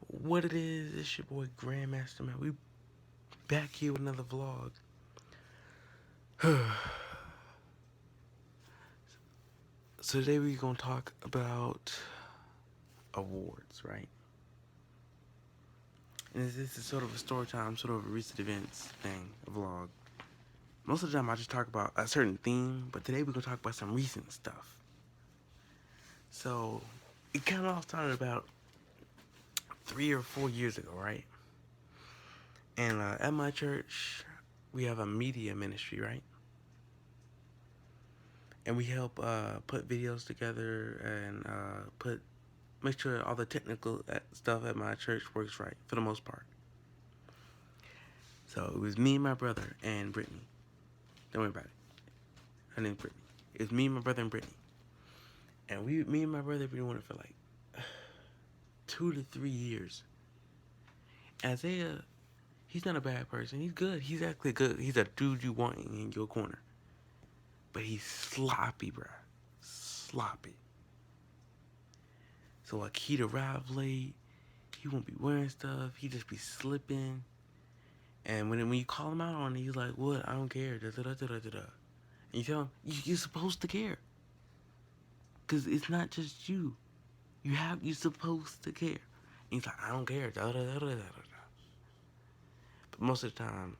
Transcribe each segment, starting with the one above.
What it is, it's your boy Grandmaster Man. We back here with another vlog. So today we're gonna talk about awards, right? And this is sort of a story time, sort of a recent events thing, a vlog. Most of the time I just talk about a certain theme, but today we're gonna talk about some recent stuff. So it kind of all started about 3 or 4 years ago, right? And at my church, we have a media ministry, right? And we help put videos together and make sure all the technical stuff at my church works right for the most part. So it was me, my brother, and Brittany. Don't worry about it. Her name's Brittany. It was me, my brother, and Brittany. And me and my brother have been doing it for like 2 to 3 years. Isaiah, he's not a bad person. He's good. He's actually good. He's a dude you want in your corner. But he's sloppy, bruh. Sloppy. So like he'd arrive late. He won't be wearing stuff. He just be slipping. And when you call him out on it, he's like, "What? I don't care." Da, da, da, da, da, da. And you tell him, you're supposed to care. Because it's not just you. You're supposed to care. And he's like, "I don't care." Da, da, da, da, da, da. But most of the time,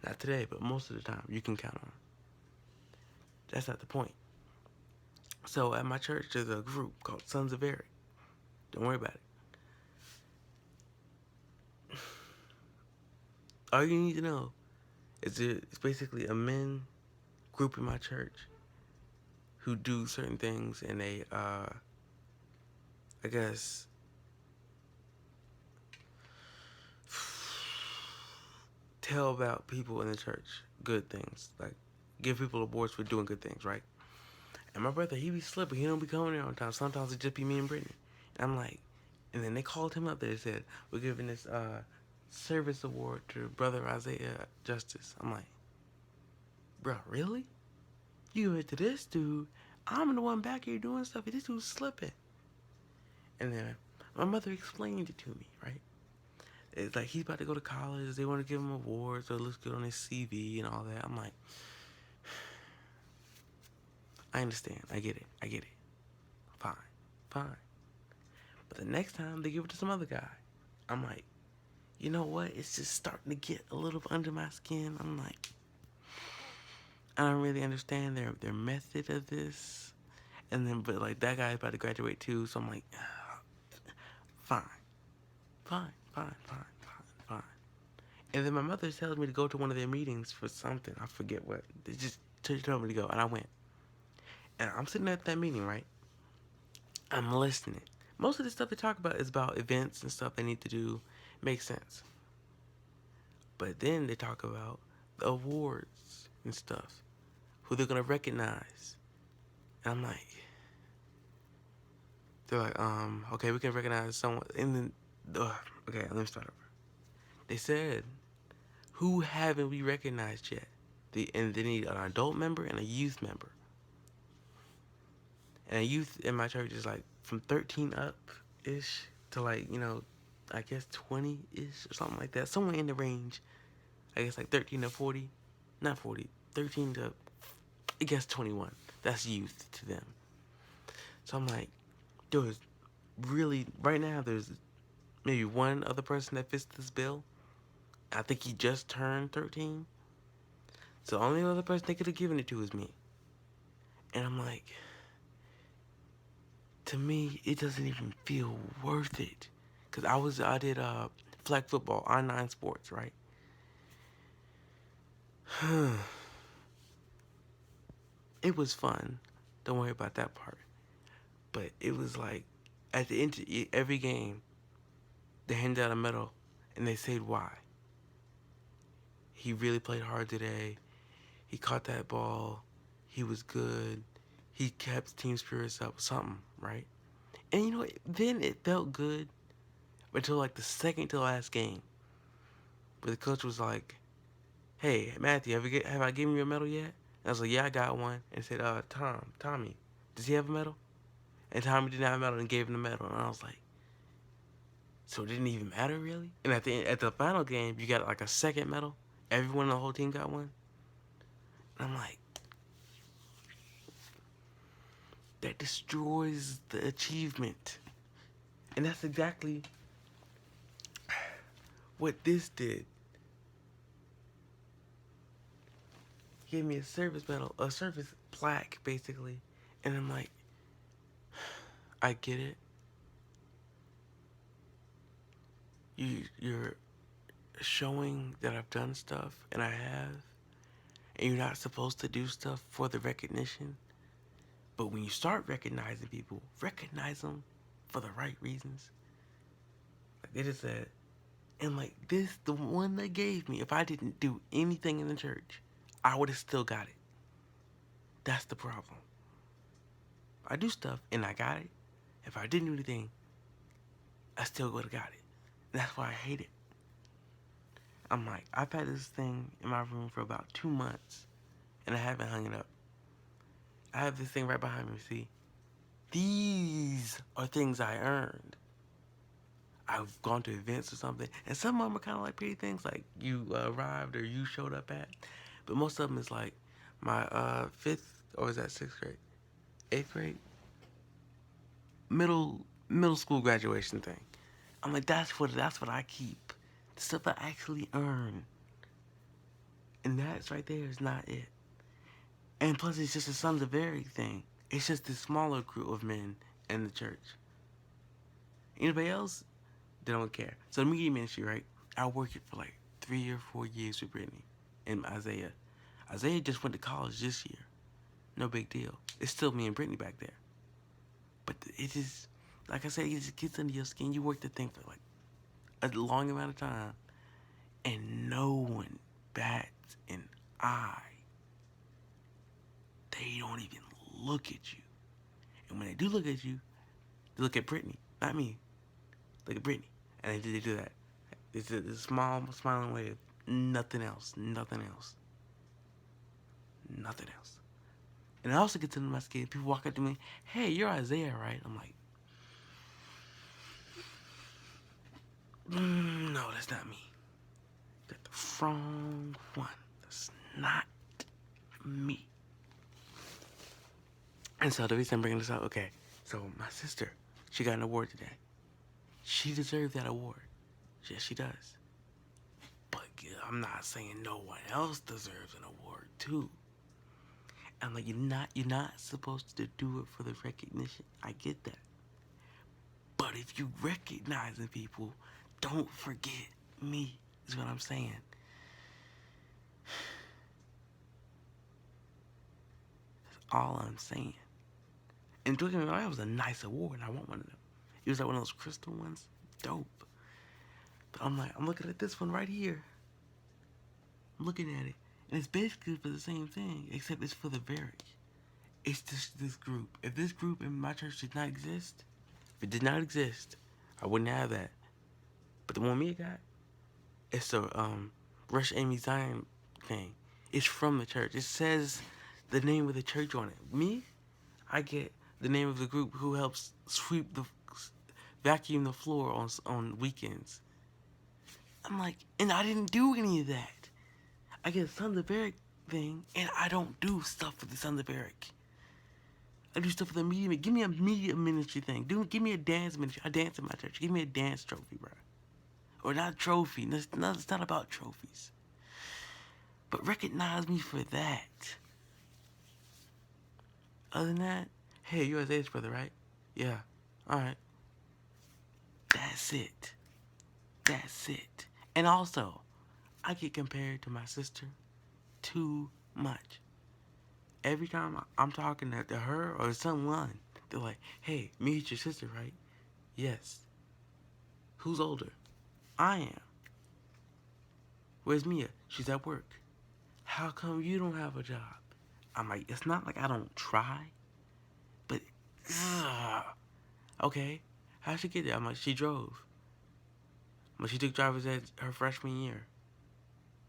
not today, but most of the time, you can count on him. That's not the point. So at my church, there's a group called Sons of Eric. Don't worry about it. All you need to know is it's basically a men group in my church who do certain things, and they, I guess, tell about people in the church good things, like give people awards for doing good things, right? And my brother, he be slipping. He don't be coming there on time. Sometimes it just be me and Brittany. And I'm like, and then they called him up there and said, "We're giving this service award to brother Isaiah Justice." I'm like, "Bro, really? You give it to this dude? I'm the one back here doing stuff, and this dude's slipping." And then my mother explained it to me, right? It's like he's about to go to college. They want to give him awards so it looks good on his CV and all that. I'm like, I understand. I get it. I get it. Fine. Fine. But the next time they give it to some other guy, I'm like, you know what? It's just starting to get a little under my skin. I'm like, I don't really understand their method of this. And then, but like that guy's about to graduate too, so I'm like, fine, fine, fine, fine, fine, fine. And then my mother tells me to go to one of their meetings for something. I forget what. They just told me to go, and I went. And I'm sitting at that meeting, right? I'm listening. Most of the stuff they talk about is about events and stuff they need to do. Makes sense. But then they talk about the awards and stuff, who they're gonna recognize. And I'm like, they're like, okay, we can recognize someone. And then, okay, let me start over. They said, who haven't we recognized yet? And they need an adult member and a youth member. And a youth in my church is like from 13 up ish to like, I guess 20 ish or something like that. Somewhere in the range. I guess like 13 to 40. Not 40. 13 to, I guess 21. That's youth to them. So I'm like, there's really, right now, there's maybe one other person that fits this bill. I think he just turned 13. So the only other person they could have given it to is me. And I'm like, to me, it doesn't even feel worth it. Because I did flag football, I-9 sports, right? It was fun. Don't worry about that part. But it was like, at the end of every game, they handed out a medal, and they said why. He really played hard today. He caught that ball. He was good. He kept team spirits up, something, right? And then it felt good until like the second to last game, where the coach was like, "Hey, Matthew, have I given you a medal yet?" And I was like, "Yeah, I got one." And said, Tommy, does he have a medal?" And Tommy didn't have a medal and gave him the medal. And I was like, So it didn't even matter really. And at the final game, you got like a second medal. Everyone in the whole team got one. And I'm like, that destroys the achievement. And that's exactly what this did. Gave me a service medal, a service plaque, basically. And I'm like, I get it. You're showing that I've done stuff, and I have. And you're not supposed to do stuff for the recognition. But when you start recognizing people, recognize them for the right reasons. Like they just said, and like this, the one they gave me, if I didn't do anything in the church, I would have still got it. That's the problem. I do stuff and I got it. If I didn't do anything, I still would have got it. And that's why I hate it. I'm like, I've had this thing in my room for about 2 months and I haven't hung it up. I have this thing right behind me, see? These are things I earned. I've gone to events or something, and some of them are kind of like pretty things, like you arrived or you showed up at. But most of them is like my 5th, or is that 6th grade? 8th grade? Middle school graduation thing. I'm like, that's what I keep. The stuff I actually earn. And that's right there is not it. And plus, it's just a Sons of Very thing. It's just this smaller group of men in the church. Anybody else, they don't care. So the media ministry, right? I worked it for like 3 or 4 years with Brittany and Isaiah. Isaiah just went to college this year. No big deal. It's still me and Brittany back there. But it is, like I said, it just gets under your skin. You work the thing for like a long amount of time, and no one bats an eye. They don't even look at you. And when they do look at you, they look at Brittany, not me. Look at Brittany. And they do that. It's a small, smiling wave. Nothing else. Nothing else. Nothing else. And I also get to know my skin. People walk up to me, hey, you're Isaiah, right? I'm like, no, that's not me. Got the wrong one. That's not me. And so the reason I'm bringing this up, okay, so my sister, she got an award today. She deserved that award. Yes, she does. But I'm not saying no one else deserves an award too. I'm like, you're not supposed to do it for the recognition. I get that. But if you recognizing people, don't forget me, is what I'm saying. That's all I'm saying. And don't get me wrong, that was a nice award, and I want one of them. It was like one of those crystal ones. Dope. But I'm like, I'm looking at this one right here. I'm looking at it. And it's basically for the same thing, except it's for the very. It's just this group. If this group in my church did not exist, if it did not exist, I wouldn't have that. But the one me got, it's the Rush Amy Zion thing. It's from the church. It says the name of the church on it. Me, I get the name of the group who helps vacuum the floor on weekends. I'm like, and I didn't do any of that. I get a Sons of Eric thing, and I don't do stuff for the Sons of Eric. I do stuff for the media. Give me a media ministry thing. Give me a dance ministry. I dance in my church. Give me a dance trophy, bro. Or not a trophy. It's not about trophies. But recognize me for that. Other than that, hey, you're Isaiah's brother, right? Yeah. Alright. That's it. That's it. And also, I get compared to my sister too much. Every time I'm talking to her or someone, they're like, hey, meet your sister, right? Yes. Who's older? I am. Where's Mia? She's at work. How come you don't have a job? I'm like, it's not like I don't try, but, okay. How'd she get there? I'm like, she drove. I'm like, she took driver's ed her freshman year.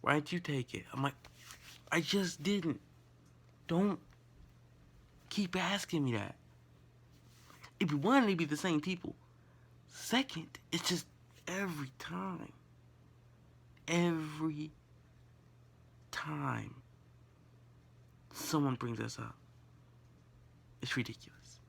Why didn't you take it? I'm like, I just didn't. Don't keep asking me that. If you want, it'd be the same people. Second, it's just every time. Every time someone brings us up. It's ridiculous.